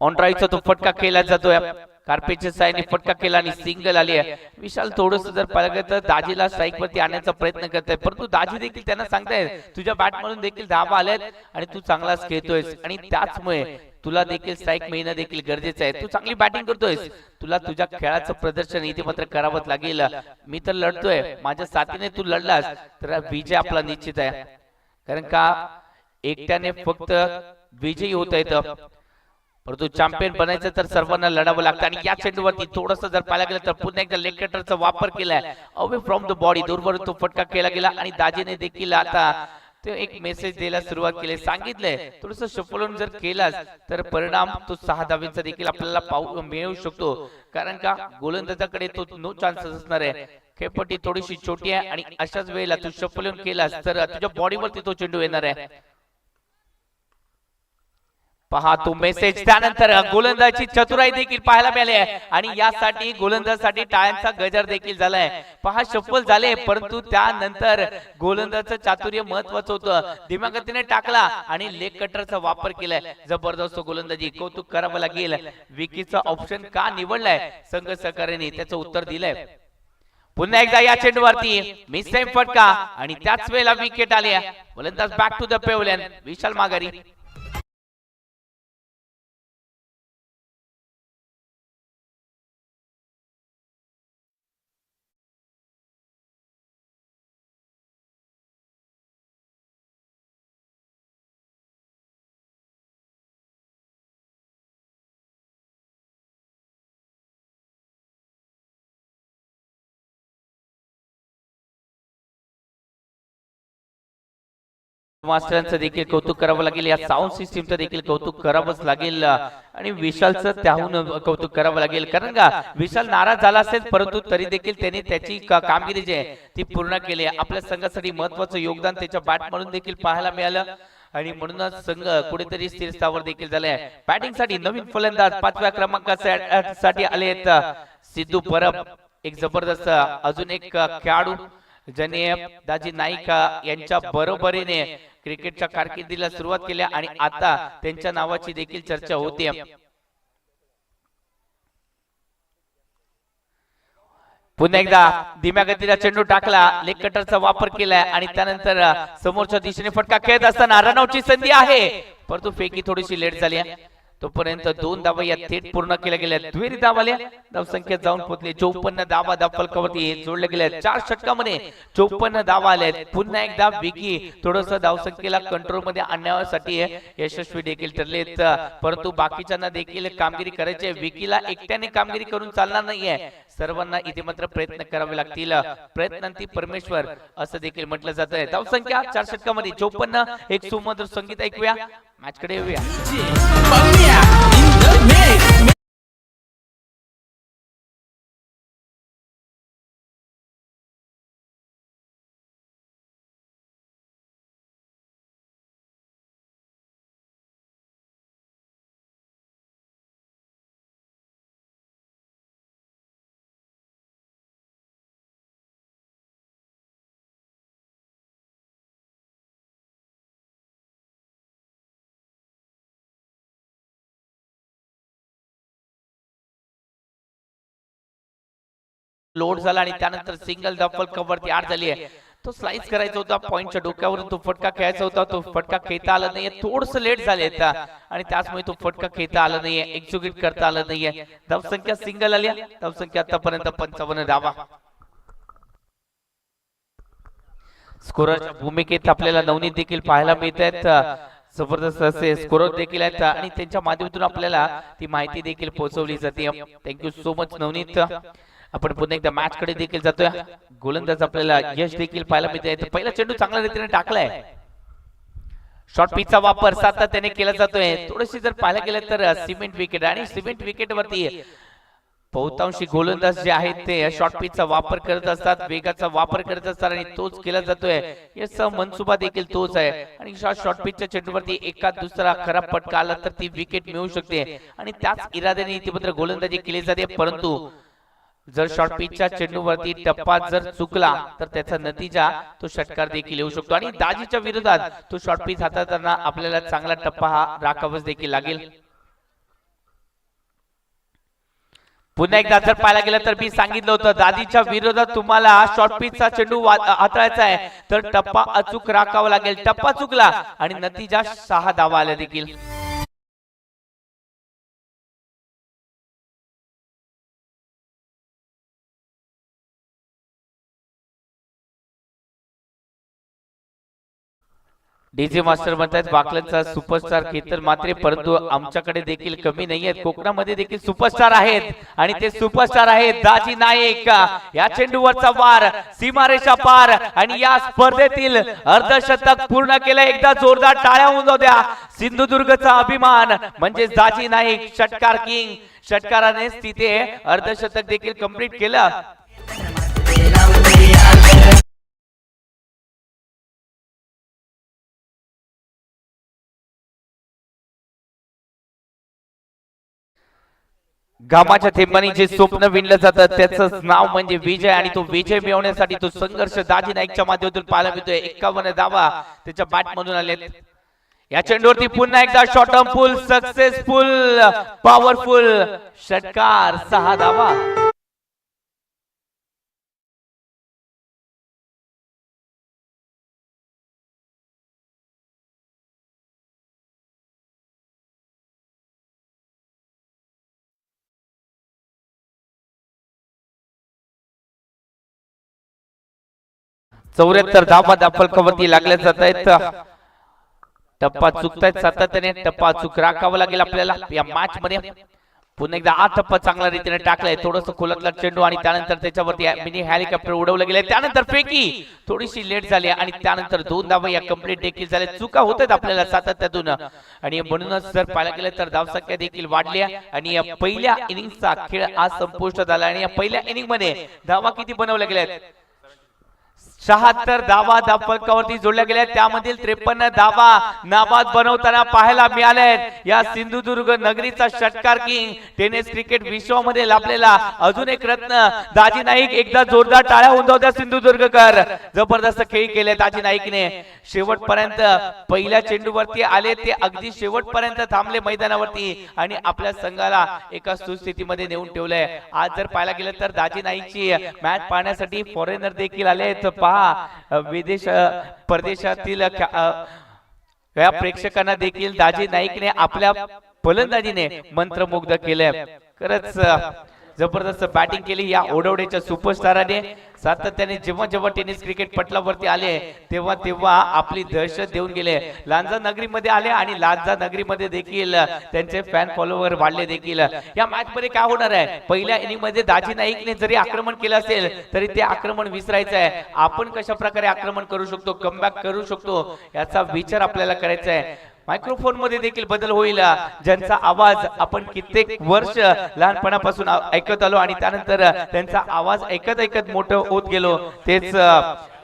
ऑन ड्राईव्हचा तो फटका केला जातोय. कार्पेटच्या साईडने फटका केला आणि सिंगल आली आहे. विशाल थोडस जर पाहिलं तर दाजीला स्ट्राईक वरती आणण्याचा प्रयत्न करताय, परंतु दाजी देखील त्यांना सांगताय तुझ्या बॅट मधून देखील धावा आल्यात आणि तू चांगलाच खेळतोयस आणि त्याचमुळे तुला देखील स्ट्राईक मिळणं देखील गरजेचं आहे. तू चांगली बॅटिंग करतोयस, तुला तुझ्या खेळाचं प्रदर्शन इथे मात्र करावंच लागेल. मी तर लढतोय, माझ्या साथीने तू लढलास तर विजय आपला निश्चित आहे. कारण का एकट्याने फक्त विजयी होता येतं, परंतु चॅम्पियन बनायचं तर सर्वांना लढावं लागतं. आणि या चेंडूवरती थोडंसं जर पाहायला गेलं तर पुन्हा एकदा लेग कटरचा वापर केलाय, अवे फ्रॉम द बॉडी दूरवरून तो फटका केला गेला आणि दाजीने देखील आता ते एक मेसेज द्यायला सुरुवात केली. सांगितलंय थोडंसं शफलून जर केलास तर परिणाम तो 6 धावांचा देखील आपल्याला मिळू शकतो, कारण का गोलंदाजाकडे तो नो चान्सेस असणार आहे. खेळपट्टी थोडीशी छोटी आहे आणि अशाच वेळेला तू शफलून केलास तर तुझ्या बॉडीवरती तो चेंडू येणार आहे. पहा तो मेसेज. त्यानंतर गोलंदाजी चतुराई देखील पाहायला मिळाली आहे आणि यासाठी गोलंदाजासाठी टाळ्यांचा गजर देखील झालाय. पहा सफल झाले, परंतु त्यानंतर गोलंदाजाचं चातुर्य महत्वाचं होतं. दिमागतीने टाकला आणि लेग कटरचा वापर केलाय. जबरदस्त गोलंदाजी, कौतुक करावं लागेल. विकीचा ऑप्शन का निवडलाय संघ सहकार्याने त्याचं उत्तर दिलंय. पुन्हा एकदा या चेंडूवरती मिस टाइम फटका आणि त्याच वेळेला विकेट आली आहे. गोलंदाज बॅक टू द पेव्हलियन, विशाल माघारी. मास्टरांचं देखील कौतुक करावं लागेल, या साऊंड सिस्टीमचं देखील कौतुक करावंच लागेल आणि विशालचं त्याहून कौतुक करावं लागेल. कारण का विशाल नाराज झाला असेल, परंतु तरी देखील त्याने त्याची कामगिरी जी आहे ती पूर्ण केली. आपल्या संघासाठी महत्वाचं योगदान त्याच्या बॅट म्हणून देखील पाहायला मिळालं आणि म्हणूनच संघ कुठेतरी स्थिर स्थावर देखील झालाय. बॅटिंग साठी नवीन फलंदाज 5व्या क्रमांकासाठी आले आहेत सिद्धू परब, एक जबरदस्त अजून एक खेळाडू ज्याने दाजी नाईक यांच्या बरोबरीने क्रिकेटच्या कारकिर्दीला सुरुवात केली आणि आता त्यांच्या नावाची देखील चर्चा होते. पुन्हा एकदा धीम्या गतीला चेंडू टाकला, लेग कटरचा वापर केलाय आणि त्यानंतर समोरच्या दिशेने फटका खेळत असताना रनआउटची संधी आहे, परंतु फेकी थोडीशी लेट झाली आहे. तोपर्यंत 2 धावा या थेट पूर्ण केल्या गेल्या. दुहेरी धावाल्या धावसंख्या जाऊन पोहोचली 54 धावा फलकावरती जोडल्या गेल्या. 4 षटकामध्ये 54 धावा आल्या. पुन्हा एकदा विकी थोडंसं धावसंख्येला कंट्रोल मध्ये आणण्यासाठी यशस्वी देखील ठरलेत, परंतु बाकीच्यांना देखील कामगिरी करायची आहे. विकीला एकट्याने कामगिरी करून चालणार नाहीये, सर्वांना इथे मात्र प्रयत्न करावे लागतील. प्रयत्नांती परमेश्वर असं देखील म्हटलं जात आहे. धावसंख्या 4 षटकामध्ये 54. एक सुमधुर संगीत ऐकूया, मॅच कडे येऊया. लोड झाला आणि त्यानंतर सिंगल डबल कव्हरती आड झाली आहे. तो स्लाइस करायचा होता, पॉइंटच्या डोक्यावरून तो फटका खेळायचा होता, तो फटका खेळता आला नाहीये. थोडस लेट झाले आणि त्याचमुळे तो फटका खेळता आला नाहीये, एक्झिक्यूट करता आला नाहीये. धावसंख्या सिंगल आली, धावसंख्या आतापर्यंत 55 धावा. स्कोररच्या भूमिकेत आपल्याला नवनीत देखील पाहायला मिळत आहेत. जबरदस्त असे स्कोरर देखील आहेत आणि त्यांच्या माध्यमातून आपल्याला ती माहिती देखील पोहोचवली जाते. Thank you so much Navneet. आपण पुन्हा एकदा मॅच कडे देखील जातोय. गोलंदाज आपल्याला यश देखील पाहायला मिळते. पहिला चेंडू चांगल्या रीतीने टाकलाय शॉर्ट पिचचा वापर सातत्याने केला जातोय. थोडीशी जर पाहायला गेलं तर सिमेंट विकेट आणि सिमेंट विकेट वरती बहुतांशी गोलंदाज जे आहेत ते शॉर्ट पिचचा वापर करत असतात, वेगाचा वापर करत असतात आणि तोच केला जातोय. याचा मनसुबा देखील तोच आहे आणि शॉर्ट पिचच्या चेंडूवरती एकाच दुसरा खराब फटका आला तर ती विकेट मिळू शकते आणि त्याच इराद्याने इतिमत्र गोलंदाजी केली जाते. परंतु जर शॉर्ट पिचच्या चेंडूवरती टप्पा जर चुकला तर त्याचा नतीजा तो षटकार देखील येऊ शकतो आणि दाजीच्या विरोधात तो शॉर्ट पिच हाताळताना आपल्याला चांगला टप्पा हा राखावाच देखील लागेल. पुन्हा एकदा जर पाहायला गेलं तर मी सांगितलं होतं दाजीच्या विरोधात तुम्हाला शॉर्ट पिचचा चेंडू हाताळायचा आहे तर टप्पा अचूक राखावा लागेल. टप्पा चुकला आणि नतीजा 6 धावा आल्या देखील. डीजे मास्टर म्हणतात बाकलचा सुपरस्टार केतन मात्रे, परंतु आमच्याकडे देखील कमी नाही आहेत. कोकणामध्ये देखील सुपरस्टार आहेत आणि ते सुपरस्टार आहेत दाजी नाईक. या चेंडूवरचा वार सीमारेषा पार आणि या स्पर्धेतील अर्धशतक पूर्ण केलं. एकदा जोरदार टाळ्या होऊन जाऊ द्या. सिंधुदुर्गचा अभिमान म्हणजे दाजी नाईक षटकार किंग. षटकाराने तिथे अर्धशतक देखील कंप्लीट केलं. घामाच्या थेंबांनी जे स्वप्न विणलं जातं त्याचं नाव म्हणजे विजय आणि तो विजय मिळवण्यासाठी तो संघर्ष दाजी नाईकच्या माध्यमातून पाहायला मिळतोय. 51 धावा त्याच्या बॅट मधून आलेत. या चेंडूवरती पुन्हा एकदा short on full successful powerful षटकार 6 धावा. चौऱ्याहत्तर धावा फलकावरती लागल्या जात आहेत. टप्पा चुकतायत सातत्याने. टप्पा चुक राखावा लागेल आपल्याला या मॅच मध्ये. पुन्हा एकदा 8 टप्पा चांगल्या रीतीने टाकलाय. थोडस खोलातला चेंडू आणि त्यानंतर त्याच्यावरती मिनी हेलिकॉप्टर उडवलं गेलंय. त्यानंतर फेकी थोडीशी लेट झाली आणि त्यानंतर 2 धावा या कंप्लीट देखील झाल्या. चुका होत आहेत आपल्याला सातत्यातून आणि म्हणूनच जर पाहायला गेलं तर धावसंख्या देखील वाढली आणि या पहिल्या इनिंगचा खेळ आज संपुष्टात आला आणि या पहिल्या इनिंग मध्ये धावा किती बनवल्या गेल्यात? 76 धावा फलकावरती जोडल्या गेल्या. त्यामधील 53 धावा नाबाद बनवताना पाहायला मिळाल्या. या सिंधुदुर्ग नगरीचा षटकार किंग टेनिस क्रिकेट विश्वामध्ये लाभलेला अजून एक रत्न दाजी नाईक. एकदा जोरदार टाळ्या होऊन जाऊ द्या सिंधुदुर्गकर. जबरदस्त खेळ केले दाजी नाईकने. शेवटपर्यंत पहिल्या चेंडूवरती आले ते अगदी शेवटपर्यंत थांबले मैदानावरती आणि आपल्या संघाला एका सुस्थितीमध्ये नेऊन ठेवलंय. आज जर पाहायला गेलं तर दाजी नाईकची मॅच पाहण्यासाठी फॉरेनर देखील आले आहेत. विदेश परदेशातील या प्रेक्षकांना देखील दाजी नाईकने आपल्या फलंदाजीने मंत्रमुग्ध केले. खरंच जबरदस्त बॅटिंग केली या ओढवड्याच्या सुपरस्टाराने. सातत्याने जेव्हा जेव्हा टेनिस क्रिकेट पटलावरती आले तेव्हा तेव्हा आपली दहशत देऊन गेले. लांजा नगरीमध्ये आले आणि लांजा नगरीमध्ये देखील त्यांचे फॅन फॉलोवर वाढले देखील. या मॅच मध्ये काय होणार आहे? पहिल्या इनिंग मध्ये दाजी नाईकने जरी आक्रमण केलं असेल तरी ते आक्रमण विसरायचं आहे. आपण कशा प्रकारे आक्रमण करू शकतो, कमबॅक करू शकतो याचा विचार आपल्याला करायचा आहे. मायक्रोफोन मध्ये देखील बदल होईल. ज्यांचा आवाज आपण कित्येक वर्ष लहानपणापासून ऐकत आलो आणि त्यानंतर त्यांचा आवाज ऐकत ऐकत मोठं होत गेलो तेच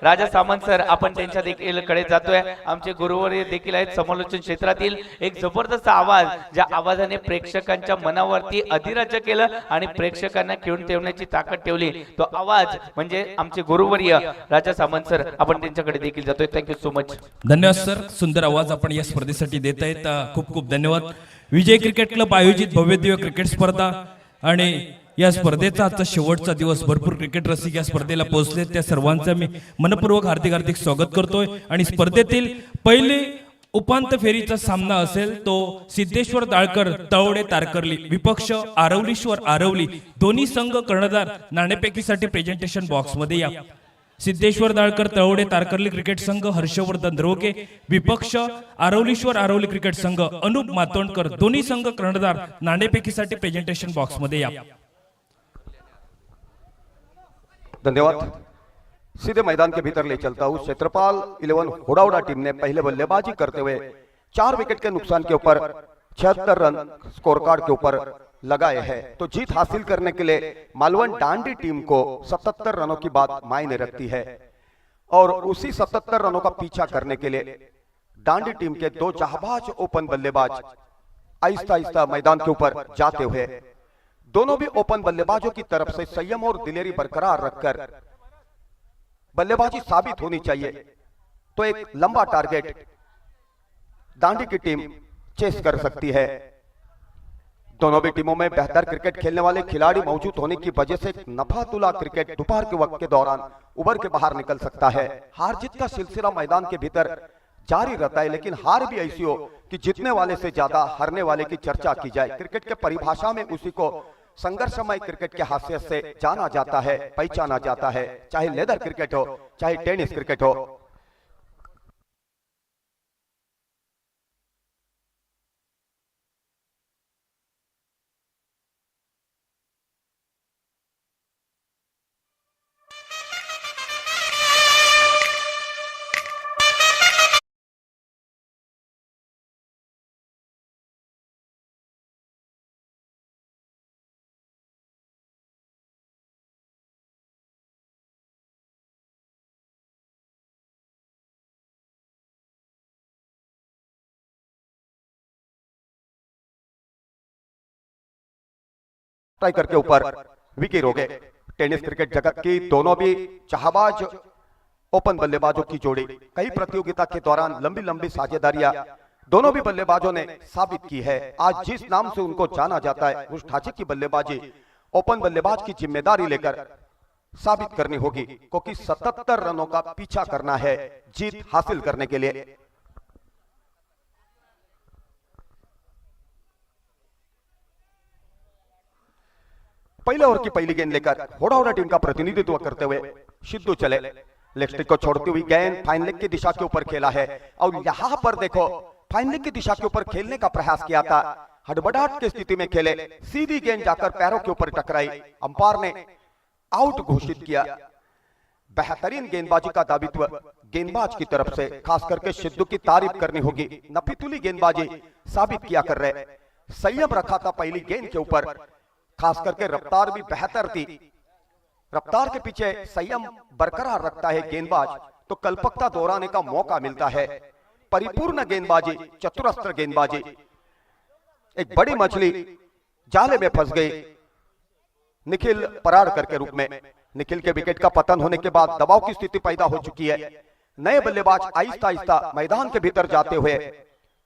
राजा सामंत सर. आपण त्यांच्या देखील कडे जातोय. आमचे गुरुवर्य देखील आहेत समालोचन क्षेत्रातील. एक जबरदस्त आवाज ज्या आवाजाने प्रेक्षकांच्या मनावरती अधिराज्य केलं आणि प्रेक्षकांना खेळून ठेवण्याची ताकद ठेवली. तो आवाज म्हणजे आमचे गुरुवर्य राजा सामंत सर. आपण त्यांच्याकडे देखील जातोय. Thank you so much. धन्यवाद सर. सुंदर आवाज आपण या स्पर्धेसाठी देत आहेत. खूप खूप धन्यवाद. विजय क्रिकेट क्लब आयोजित भव्यदिव्य क्रिकेट स्पर्धा आणि या स्पर्धेचा आजचा शेवटचा दिवस. भरपूर क्रिकेट रसिक या स्पर्धेला पोहोचले. त्या सर्वांचं मी मनपूर्वक हार्दिक स्वागत करतोय. आणि स्पर्धेतील पहिली उपांत्य फेरीचा सामना असेल तो सिद्धेश्वर दाळकर तळवडे तारकर्ली विपक्ष आरवलीश्वर आरवली. दोन्ही संघ कर्णधार नाणेफेकीसाठी प्रेझेंटेशन बॉक्स मध्ये या. सिद्धेश्वर दाळकर तळवडे तारकर्ली क्रिकेट संघ हर्षवर्धन द्रोके विपक्ष आरवलीश्वर आरवली क्रिकेट संघ अनुप मातोंडकर. दोन्ही संघ कर्णधार नाणेफेकीसाठी प्रेझेंटेशन बॉक्स मध्ये या. धन्यवाद. सीधे मैदान के भीतर ले चलता हूं। क्षेत्रपाल 11 हुडाउडा टीम ने पहले बल्लेबाजी करते हुए 4 विकेट के नुकसान के ऊपर 76 रन स्कोर कार्ड के ऊपर लगाए हैं। तो जीत हासिल करने के लिए मालवण डांडी टीम को 77 रनों की बात मायने रखती है और उसी 77 रनों का पीछा करने के लिए डांडी टीम के 2 जाबाज ओपन बल्लेबाज आहिस्ता आहिस्ता मैदान के ऊपर जाते हुए दोनों भी ओपन बल्लेबाजों की तरफ से संयम और दिलेरी बरकरार रखकर बल्लेबाजी साबित होनी चाहिए। तो एक लंबा टारगेट डांडी की टीम चेस कर सकती है। दोनों भी टीमों में बेहतर क्रिकेट खेलने वाले खिलाड़ी मौजूद होने की वजह से नफातुला क्रिकेट दोपहर के वक्त के दौरान उभर के बाहर निकल सकता है। हार जीत का सिलसिला मैदान के भीतर जारी रहता है, लेकिन हार भी ऐसी हो कि जीतने वाले से ज्यादा हारने वाले की चर्चा की जाए। क्रिकेट के परिभाषा में उसी को संघर्षमय क्रिकेट के हासियत से जाना जाता है, पहचाना जाता है, चाहे लेदर क्रिकेट हो चाहे टेनिस क्रिकेट हो। स्ट्राइकर के ऊपर विकेट हो गए। टेनिस क्रिकेट जगत की दोनों भी चाहबाज ओपन बल्लेबाजों की जोड़ी कई प्रतियोगिता के दौरान लंबी लंबी साझेदारियां दोनों भी बल्लेबाजों ने साबित की है। आज जिस नाम से उनको जाना जाता है उस ढांचे की बल्लेबाजी ओपन बल्लेबाज की जिम्मेदारी लेकर साबित करनी होगी, क्योंकि 77 रनों का पीछा करना है जीत हासिल करने के लिए। पहले ओवर की पहली गेंद लेकर हुडाउडा टीम का प्रतिनिधित्व करते हुए सिद्धू चले। लेग स्टिक को छोड़ती हुई गेंद फाइन लेग की दिशा के ऊपर खेला है और यहां पर देखो फाइन लेग की दिशा के ऊपर खेलने का प्रयास किया था, हड़बड़ाहट की स्थिति में खेले, सीधी गेंद जाकर पैरों के ऊपर टकराई, अंपायर ने आउट घोषित किया। बेहतरीन गेंदबाजी का दावित्व गेंदबाज की तरफ से, खास करके सिद्धू की तारीफ करनी होगी। नफीतुली गेंदबाजी साबित किया कर रहे, संयम रखा था पहली गेंद के ऊपर, खास करके रफ्तार भी बेहतर थी। रफ्तार के पीछे संयम बरकरार रखता है गेंदबाज तो कल्पकता दोहराने का मौका मिलता है। परिपूर्ण गेंदबाजी, चतुरस्त्र गेंदबाजी। एक बड़ी मछली जाले में फंस गई निखिल पराड़कर के रूप में। निखिल के विकेट का पतन होने के बाद दबाव की स्थिति पैदा हो चुकी है। नए बल्लेबाज आहिस्ता आहिस्ता मैदान के भीतर जाते हुए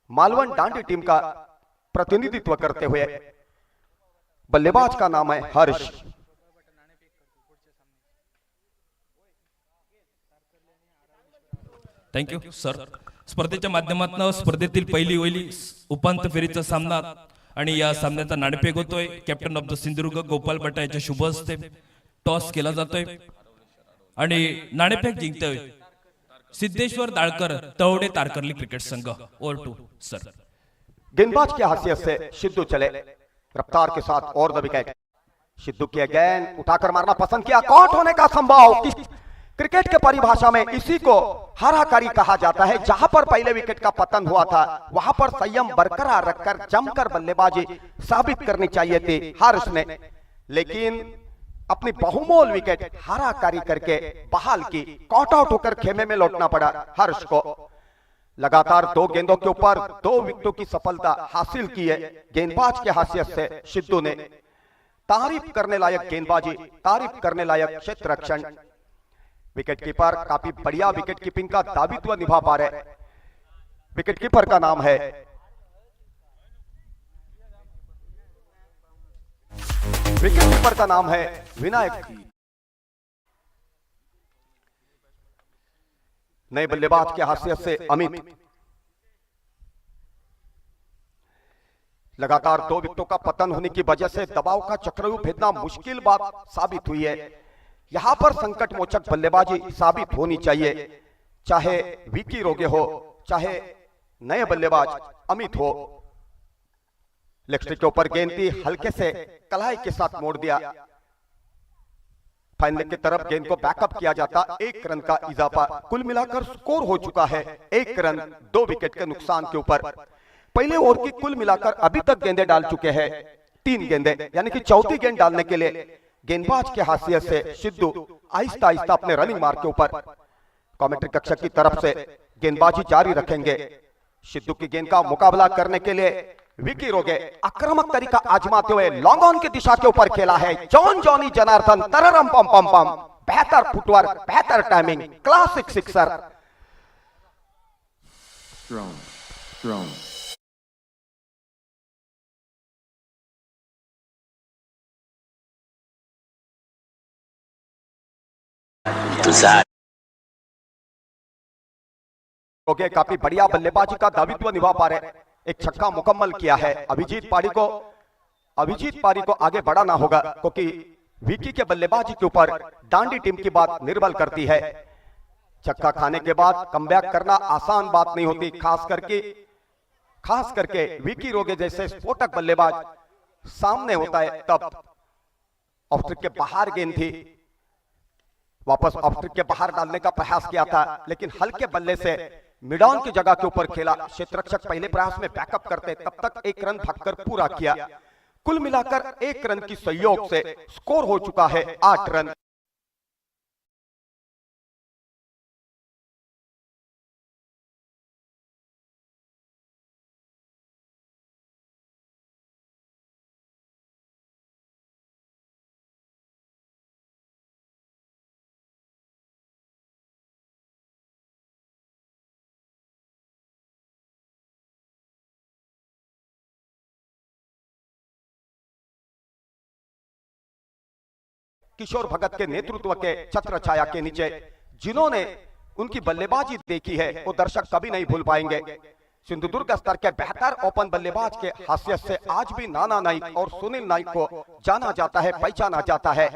मालवण डांडी टीम का प्रतिनिधित्व करते हुए, बल्लेबाज का नाम है हर्ष। Thank you sir. स्पर्धेच्या माध्यमातून स्पर्धेतील पहिली वहिली उपांत्य फेरीचा सामना आणि या सामन्याचा नाणेफेक होतोय। Captain of the Sindhudurg Gopal Bhatt यांच्या शुभ हस्ते टॉस केला जातोय आणि नाणेफेक जिंकतोय सिद्धेश्वर दाळकर तवडे तारकर्ली क्रिकेट संघ। Over two sir. गेंदबाज की हैसियत से सिद्धू चले, रफ्तार के साथ और द विकेट। सिद्धू की गेंद उठाकर मारना पसंद किया, कॉट होने का संभव। क्रिकेट के परिभाषा में इसी को हाराकारी कहा जाता है। जहां पर पहले विकेट का पतन हुआ था वहां पर संयम बरकरार रखकर जमकर बल्लेबाजी साबित करनी चाहिए थी हर्ष ने, लेकिन अपनी बहुमोल विकेट हाराकारी करके बहाल की। कॉट आउट होकर खेमे में लौटना पड़ा हर्ष को। लगातार 2 गेंदों के ऊपर 2 विकेटों की सफलता हासिल की है गेंदबाज के हैसियत से सिद्धू ने। तारीफ करने लायक गेंदबाजी, तारीफ करने लायक क्षेत्र रक्षण। विकेट कीपर काफी बढ़िया विकेट कीपिंग का दावित्व निभा पा रहे। विकेट कीपर का नाम है विनायक। नए बल्लेबाज के हैसियत से अमित। लगातार 2 विकेटों का पतन होने की वजह से दबाव का चक्रव्यूह भेदना मुश्किल बात साबित हुई है। यहां पर संकट मोचक बल्लेबाजी साबित होनी चाहिए, चाहे विकी रोगे हो चाहे नए बल्लेबाज अमित हो। लेग स्टिक के ऊपर गेंद थी, हल्के से कलाई के साथ मोड़ दिया। फाइनल की तरफ गेंद को बैकअप किया जाता, 1 रन का इजाफा। कुल मिलाकर स्कोर हो चुका है 1 रन 2 विकेट के नुकसान के ऊपर। पहले ओवर की कुल मिलाकर अभी तक गेंदें डाल चुके हैं 3 गेंदें, यानी कि चौथी गेंद डालने के लिए गेंदबाज की हैसियत से सिद्धू आहिस्ता आहिस्ता अपने रनिंग मार्क के ऊपर कमेंट्री कक्ष की तरफ से गेंदबाजी जारी रखेंगे। सिद्धू की गेंद का मुकाबला करने के लिए विकी रोगे आक्रामक तरीका आजमाते हुए लॉन्ग ऑन की दिशा के ऊपर खेला है। जॉनी जनार्दन तररम पम पम पम, बेहतर फुटवर्क, बेहतर टाइमिंग, क्लासिक सिक्सर। रोगे काफी बढ़िया बल्लेबाजी का दावित्व निभा पा रहे, एक छक्का मुकम्मल किया है। अभिजीत पारी को आगे बढ़ाना होगा, क्योंकि विकी के बल्लेबाजी के ऊपर डांडी टीम की बात निर्भर करती है। छक्का खाने के बाद कमबैक करना आसान बात नहीं होती, खास करके विकी रोगे जैसे स्फोटक बल्लेबाज सामने होता है तब। ऑफ स्ट्रिक के बाहर गेंद थी, वापस ऑफ स्ट्रिक के बाहर डालने का प्रयास किया था, लेकिन हल्के बल्ले से मिड ऑन की जगह के ऊपर खेला। क्षेत्ररक्षक पहले प्रयास में बैकअप करते, तब तक 1 रन भागकर पूरा किया। कुल मिलाकर 1 रन की सहयोग से स्कोर हो चुका है 8 रन। किशोर भगत के नेतृत्व के छत्र छाया के नीचे जिन्होंने उनकी बल्लेबाजी देखी है वो दर्शक कभी नहीं भूल पाएंगे। सिंधुदुर्ग स्तर के बेहतर ओपन बल्लेबाज के हासियत से आज भी नाना नाइक और सुनील नाइक को जाना जाता है, पहचाना जाता है।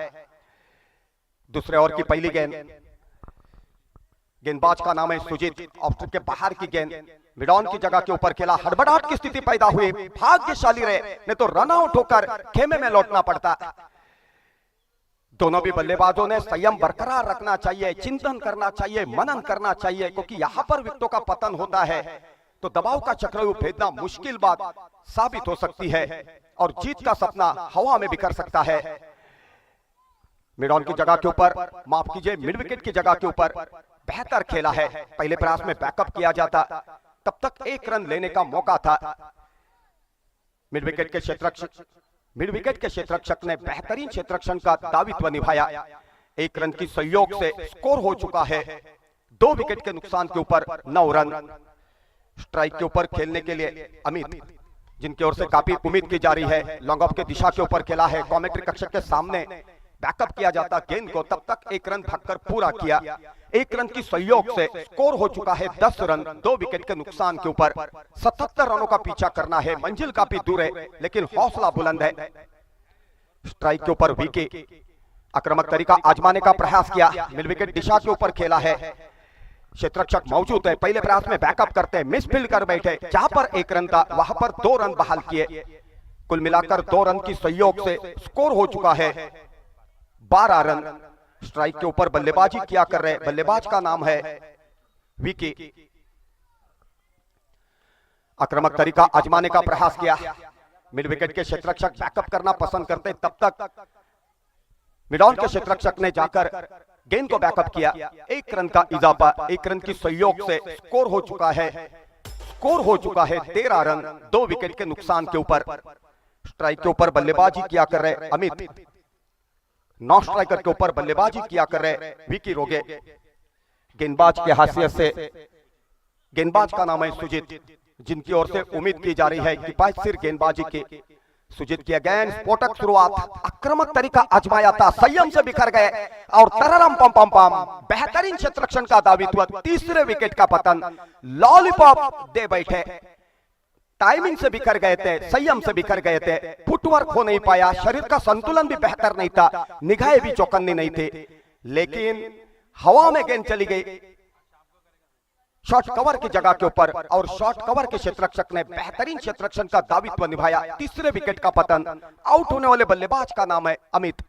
दूसरे ओवर की पहली गेंदबाज का नाम है सुजीत। ऑफ स्ट्रिक के बाहर की गेंद मिड ऑन की जगह के ऊपर खेला, हड़बड़ाहट की स्थिति पैदा हुई, भाग्यशाली रहे, नहीं तो रन आउट होकर खेमे में लौटना पड़ता। दोनों भी बल्लेबाजों ने संयम बरकरार रखना चाहिए, चिंतन करना चाहिए, मनन करना चाहिए, क्योंकि यहां पर विकेटों का पतन होता है तो दबाव का चक्रव्यूह भेदना मुश्किल बात साबित हो सकती है और जीत का सपना हवा में बिखर सकता है। मिड ऑन की जगह के ऊपर, माफ कीजिए मिड विकेट की जगह के ऊपर बेहतर खेला है। पहले प्रयास में बैकअप किया जाता, तब तक 1 रन लेने का मौका था। मिड विकेट के क्षेत्ररक्षक ने बेहतरीन क्षेत्ररक्षण का दावित्व निभाया। 1 रन की सहयोग से स्कोर हो चुका है 2 विकेट के नुकसान के ऊपर 9 रन। स्ट्राइक के ऊपर खेलने के लिए अमित, जिनकी ओर से काफी उम्मीद की जा रही है, लॉन्ग ऑफ के दिशा के ऊपर खेला है। कमेंट्री कक्ष के सामने बैकअप किया जाता गेंद को, तब तक 1 रन भागकर पूरा किया। 1 रन की सहयोग से स्कोर हो चुका है 10 रन 2 विकेट के नुकसान के ऊपर। 77 रनों का पीछा करना है, मंजिल काफी दूर है लेकिन हौसला बुलंद है। स्ट्राइक के ऊपर विकी आक्रामक तरीका आजमाने का प्रयास किया, मिड विकेट दिशा के ऊपर खेला है। क्षेत्ररक्षक मौजूद है, पहले प्रयास में बैकअप करते, मिसफील्ड कर बैठे, जहां पर 1 रन था वहां पर 2 रन बहाल किए। कुल मिलाकर 2 रन की सहयोग से स्कोर हो चुका है 12 रन। स्ट्राइक के ऊपर बल्लेबाजी किया कर रहे बल्लेबाज का नाम है विकी। आक्रामक तरीका आजमाने का प्रयास किया, मिड विकेट के क्षेत्ररक्षक बैकअप करना पसंद करते, तब तक मिड ऑन के क्षेत्ररक्षक ने जाकर गेंद को बैकअप किया। 1 रन का इजाफा, 1 रन की सहयोग से स्कोर हो चुका है 13 रन 2 विकेट के नुकसान के ऊपर। स्ट्राइक के ऊपर बल्लेबाजी किया कर रहे अमित, नॉन स्ट्राइकर के ऊपर बल्लेबाजी किया कर रहे विकी रोगे। गेंदबाज के हैसियत से गेंदबाज का नाम है सुजीत, जिनकी ओर से उम्मीद की जा रही है किफायतशीर गेंदबाजी की। सुजीत की गेंद स्फोटक शुरुआत, आक्रामक तरीका आजमाया था, संयम से बिखर गए और तररम पम पम पम, बेहतरीन क्षेत्ररक्षण का दावित्व। तीसरे विकेट का पतन, लॉलीपॉप दे बैठे, टाइमिंग से बिखर गए थे, संयम से बिखर गए थे, फुटवर्क हो नहीं पाया, शरीर का संतुलन भी बेहतर नहीं था, निगाहें भी चौकन्नी नहीं थी, लेकिन हवा में गेंद चली गई शॉर्ट कवर की जगह के ऊपर और शॉर्ट कवर के क्षेत्ररक्षक ने बेहतरीन क्षेत्ररक्षण का दावित्व निभाया। तीसरे विकेट का पतन, आउट होने वाले बल्लेबाज का नाम है अमित।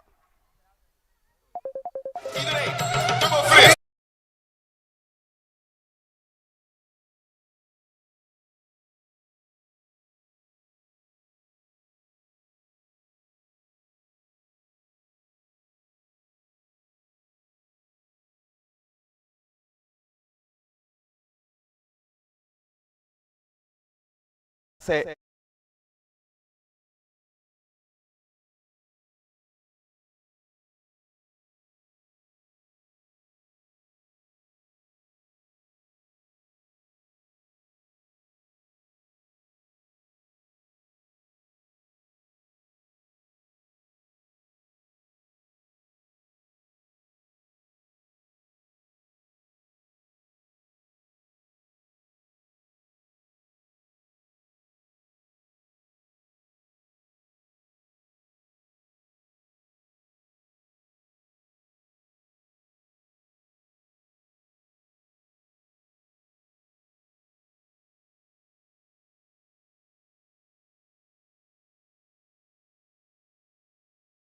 से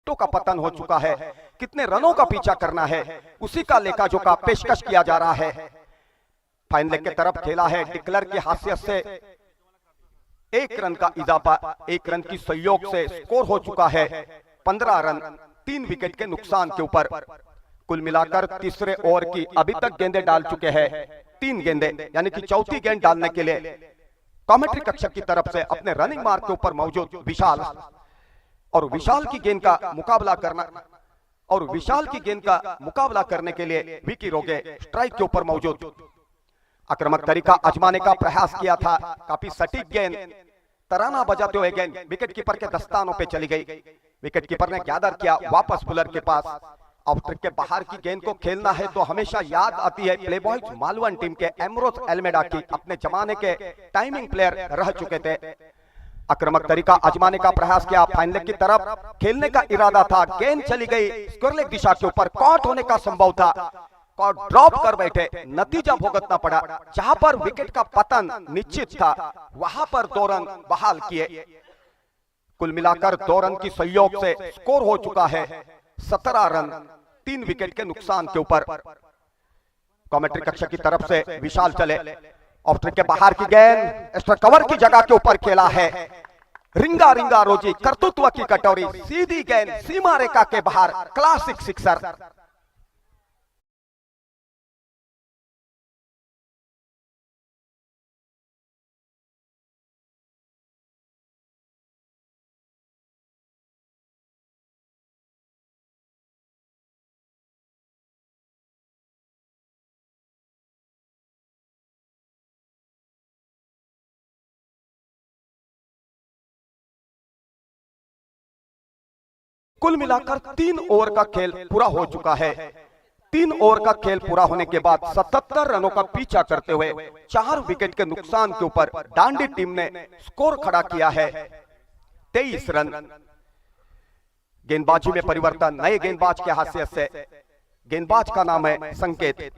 का पतन हो चुका है। कितने रनों का पीछा करना है उसी का लेखा जोखा पेशकश किया जा रहा है। फाइन लेग के तरफ खेला है, डिक्लर की हासियत से 1 रन का इजाफा, 1 रन की सहयोग से स्कोर हो चुका है 15 रन 3 विकेट के नुकसान के ऊपर। कुल मिलाकर तीसरे ओवर की अभी तक गेंदें डाल चुके हैं 3 गेंदें, यानी कि चौथी गेंद डालने के लिए कमेंट्री कक्षक की तरफ से अपने रनिंग मार्क के ऊपर मौजूद विशाल और विशाल की गेंद का मुकाबला करने के लिए विकी रोगे स्ट्राइक के ऊपर मौजूद। आक्रामक तरीका आजमाने का प्रयास किया था, काफी सटीक गेंद, तराना बजाते हुए गेंद विकेट कीपर के दस्तानों पे चली गई। विकेट कीपर ने गैदर किया वापस बुलर के पास। ऑफ ट्रिक के बाहर की गेंद को खेलना है तो हमेशा याद आती है प्लेबॉयज मालवन टीम के एमरोस एल्मेडा की, अपने जमाने के टाइमिंग प्लेयर रह चुके थे। आक्रामक तरीका आजमाने का प्रयास किया, फाइन लेग की तरफ खेलने का इरादा था, गेंद चली गई स्क्वायर लेग दिशा के ऊपर, कॉट होने का संभव था, कॉट ड्रॉप कर बैठे, नतीजा भुगतना पड़ा। जहां पर विकेट का पतन निश्चित था वहां पर 2 रन बहाल किए। कुल मिलाकर 2 रन की सहयोग से स्कोर हो चुका है 17 रन 3 विकेट के नुकसान के ऊपर। कमेंट्री कक्षक की तरफ से विशाल चले, ऑफ ट्रिक के बाहर की गेंद एक्स्ट्रा कवर की जगह के ऊपर खेला है, रिंगा रिंगा रोजी कर्तृत्व की कटोरी, सीधी गेंद सीमा रेखा के बाहर, क्लासिक सिक्सर। कुल मिलाकर 3 ओवर का खेल पूरा हो चुका है। 3 ओवर का खेल पूरा होने के बाद 77 रनों का पीछा करते हुए 4 विकेट के नुकसान के ऊपर डांडी टीम ने स्कोर खड़ा किया है 23 रन। गेंदबाजी में परिवर्तन, नए गेंदबाज के हैसियत से, गेंदबाज का नाम है संकेत।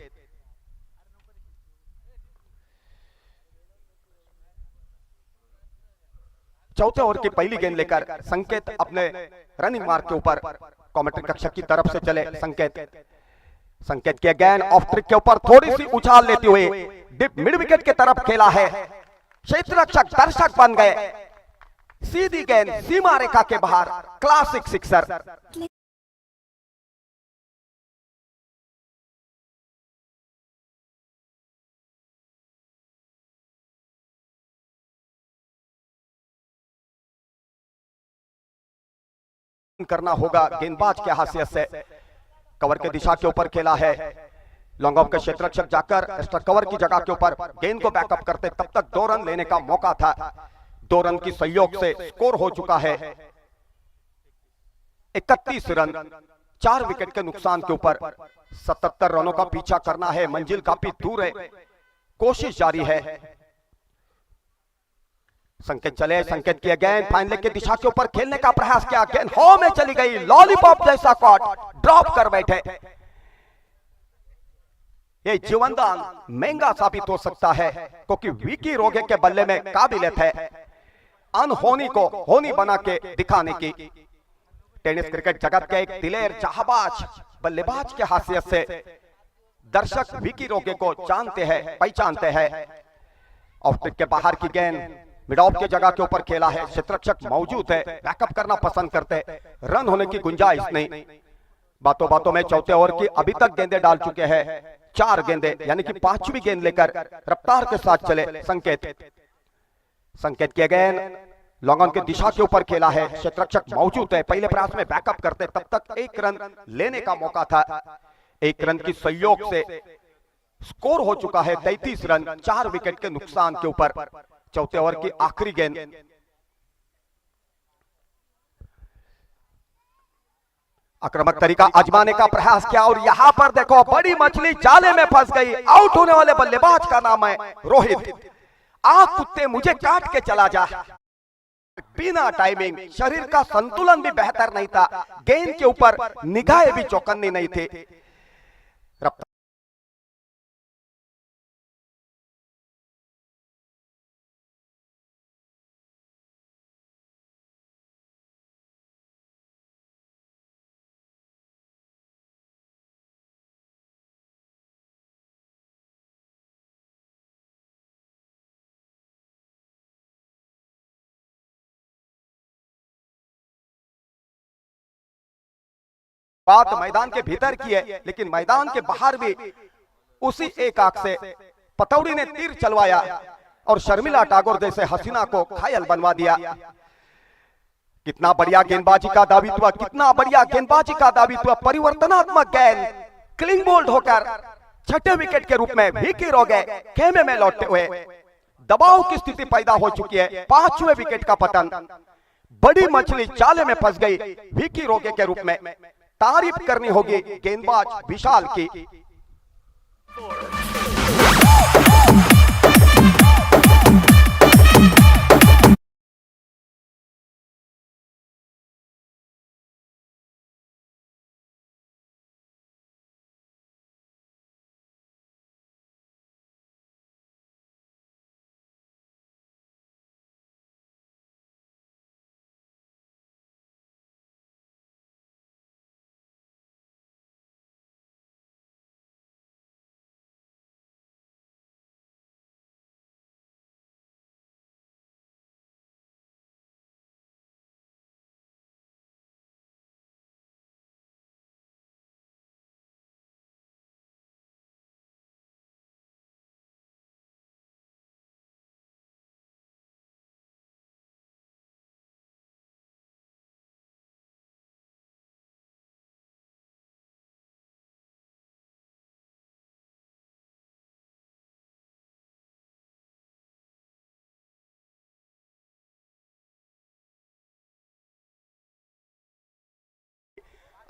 चौथे ओवर की पहली गेंद लेकर संकेत अपने रनिंग मार्क के ऊपर कमेंट्री कक्षक की तरफ से चले। संकेत के गेंद ऑफ ट्रिक के ऊपर थोड़ी सी उछाल लेते हुए डिप मिड विकेट की तरफ खेला है, क्षेत्र रक्षक दर्शक बन गए, सीधी गेंद सीमा रेखा के बाहर, क्लासिक सिक्सर। करना होगा गेंदबाज के हैसियत से, कवर के दिशा के ऊपर खेला है, लॉन्ग ऑफ के क्षेत्र रक्षक जाकर एक्स्ट्रा कवर की जगह के ऊपर गेंद को बैकअप करते, तब तक 2 रन लेने का मौका था। 2 रन की सहयोग से स्कोर हो चुका है 31 रन 4 विकेट के नुकसान के ऊपर। 77 रनों का पीछा करना है, मंजिल काफी दूर है, कोशिश जारी है। संकेत चले, संकेत किया गेंद फाइन लेग की दिशा के ऊपर खेलने का प्रयास किया, गेंद हो में चली गई, लॉलीपॉप जैसा कॉट, ड्रॉप कर बैठे। ये जीवनदान महंगा साबित हो सकता है क्योंकि विकी रोगे के बल्ले में काबिलियत है अनहोनी को होनी बना के दिखाने की। टेनिस क्रिकेट जगत के एक दिलेर जहाबाज बल्लेबाज के हैसियत से दर्शक विकी रोगे को जानते हैं, पहचानते हैं। ऑफ ट्रिक के बाहर की गेंद मिड ऑफ की जगह के ऊपर खेला है, क्षेत्ररक्षक मौजूद है, बैकअप करना पसंद करते, रन होने की गुंजाइश नहीं। बातों बातों में चौथे ओवर की अभी तक गेंदें डाल चुके हैं 4 गेंदें, यानी कि 5वीं गेंद लेकर रफ्तार के साथ चले संकेत किए गए, लॉन्ग ऑन की दिशा के ऊपर खेला है, क्षेत्ररक्षक मौजूद है, पहले प्रयास में बैकअप करते तब तक एक रन लेने का मौका था। एक रन की सहयोग से स्कोर हो चुका है 33 रन 4 विकेट के नुकसान के ऊपर। चौथे ओवर की आखिरी गेंद, आक्रामक तरीका आजमाने का प्रयास किया और यहां पर देखो बड़ी मछली जाले में फंस गई। आउट होने वाले बल्लेबाज का नाम है रोहित। आग कुत्ते मुझे काट के चला जा। बिना टाइमिंग, शरीर का संतुलन भी बेहतर नहीं था, गेंद के ऊपर निगाहें भी चौकन्नी नहीं थे। बात मैदान के भीतर की है, लेकिन मैदान के बाहर भी उसी एक आंख से पतौड़ी ने तीर चलवाया और शर्मिला टागोर जैसे हसीना को घायल बनवा दिया। कितना बढ़िया गेंदबाजी का दावित्व, कितना बढ़िया गेंदबाजी का दावित्व। परिवर्तनात्मक गेंद क्लीन बोल्ड होकर छठे विकेट के रूप में विकी रोगे खेमे में लौटते हुए दबाव की स्थिति पैदा हो चुकी है। पांचवें विकेट का पतन, बड़ी मछली जाले में फंस गई विकी रोगे के रूप में। तारीफ करनी होगी गेंदबाज विशाल की।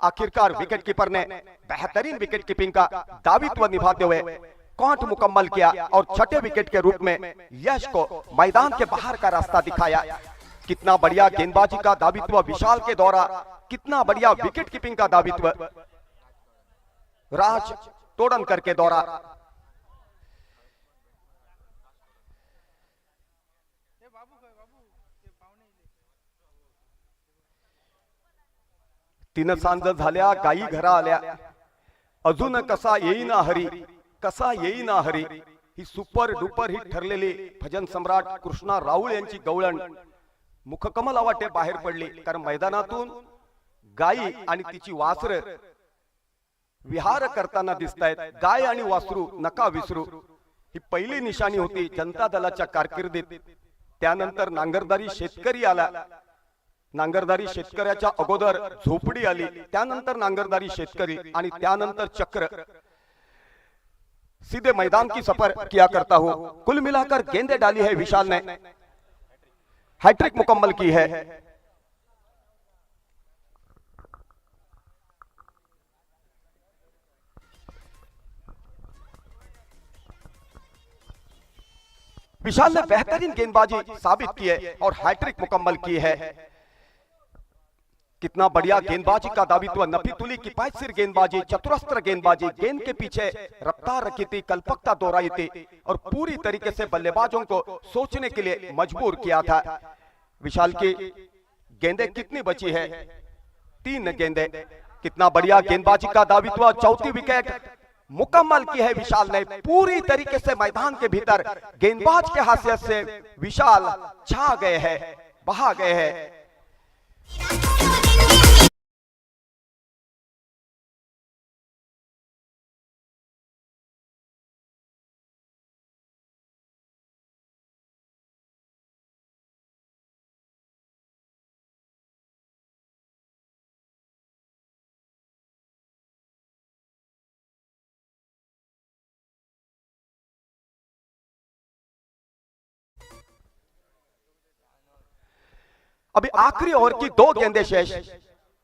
आखिरकार विकेट कीपर ने बेहतरीन विकेट कीपिंग का दावित्व निभाते हुए काउंट मुकम्मल किया और छठे विकेट के रूप में यश को मैदान के बाहर का रास्ता दिखाया। कितना बढ़िया गेंदबाजी का दावित्व विशाल के द्वारा, कितना बढ़िया विकेट कीपिंग का दावित्व राज तोड़नकर के द्वारा। तीन सांज झाल्या, गायी घरा आल्या, अजून कसा येईना हरी, कसा येईना हरी। ही सुपर डुपर हिट ठरलेली भजन सम्राट कृष्णा राऊळ यांची गवळण मुखकमला वाटे बाहेर पडली, कारण मैदानातून गायी आणि तिची वासर विहार करताना दिसतायत। गाय आणि वासरू नका विसरू, ही पहिली निशाणी होती जनता दलाच्या कारकिर्दीत। त्यानंतर नांगरदारी शेतकरी आला, नांगरदारी शेतकऱ्याच्या अगोदर झोपडी आली, त्यानंतर नांगरदारी शेतकरी आणि त्यानंतर चक्र। सीधे मैदान की सफर किया करता हूं। कुल मिलाकर गेंदे डाली है विशाल ने, हैट्रिक मुकम्मल की है। विशाल ने बेहतरीन गेंदबाजी साबित की है और हैट्रिक मुकम्मल की है। कितना बढ़िया गेंदबाजी का दावित्व, नफीतुली किफायतशीर गेंदबाजी, चतुरस्त्र गेंदबाजी, गेंद के पीछे रफ्तार रखी थी, कल्पकता दोहराई थी और पूरी तरीके से बल्लेबाजों को सोचने के लिए मजबूर किया था। विशाल की गेंदें कितनी बची है? 3 गेंदें। कितना बढ़िया गेंदबाजी का दावित्व, चौथी विकेट मुकम्मल की है विशाल ने। पूरी तरीके से मैदान के भीतर गेंदबाज के हासियत से विशाल छा गए हैं, बहा गए हैं। अभी आखिरी ओवर की 2 गेंदें शेष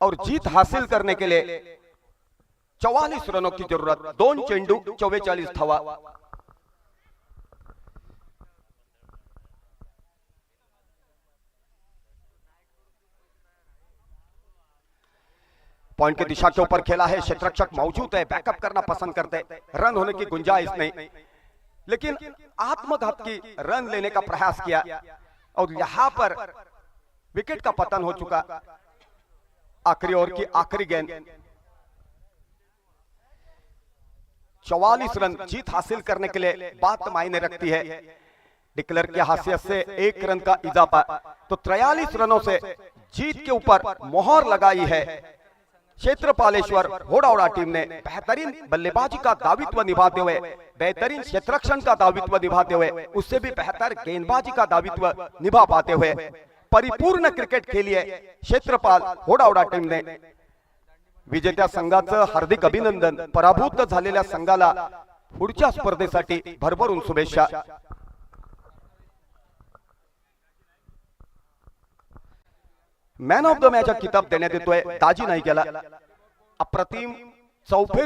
और जीत हासिल करने के लिए 44 रनों की जरूरत। 2 चेंडू 44 धावा। पॉइंट की दिशा के ऊपर खेला है, क्षेत्ररक्षक मौजूद है, बैकअप करना पसंद करते, रन होने की गुंजाइश नहीं, लेकिन आत्मघात की रन लेने का प्रयास किया और यहां पर विकेट का पतन हो चुका। आखिरी ओवर की आखिरी गेंद। 44 रन जीत हासिल करने के लिए बात मायने रखती है। डिक्लेयर की हैसियत से 1 रन का इजाफा, तो 43 रनों से जीत के ऊपर मोहर लगाई है। क्षेत्रपालेश्वर होडावड़ा टीम ने बेहतरीन बल्लेबाजी का दावित्व निभाते हुए, बेहतरीन क्षेत्ररक्षण का दावित्व निभाते हुए, उससे भी बेहतर गेंदबाजी का दावित्व निभा पाते हुए परिपूर्ण क्रिकेट खेली है क्षेत्रपाल होडावड़ा टीम ने। विजेत्या संघाचं हार्दिक अभिनंदन, पराभूत झालेल्या संघाला पुढच्या स्पर्धेसाठी भरभरून शुभेच्छा। मॅन ऑफ द मॅच हा किताब देण्यात येतोय दाजी नाईकला। अप्रतिम चौफेर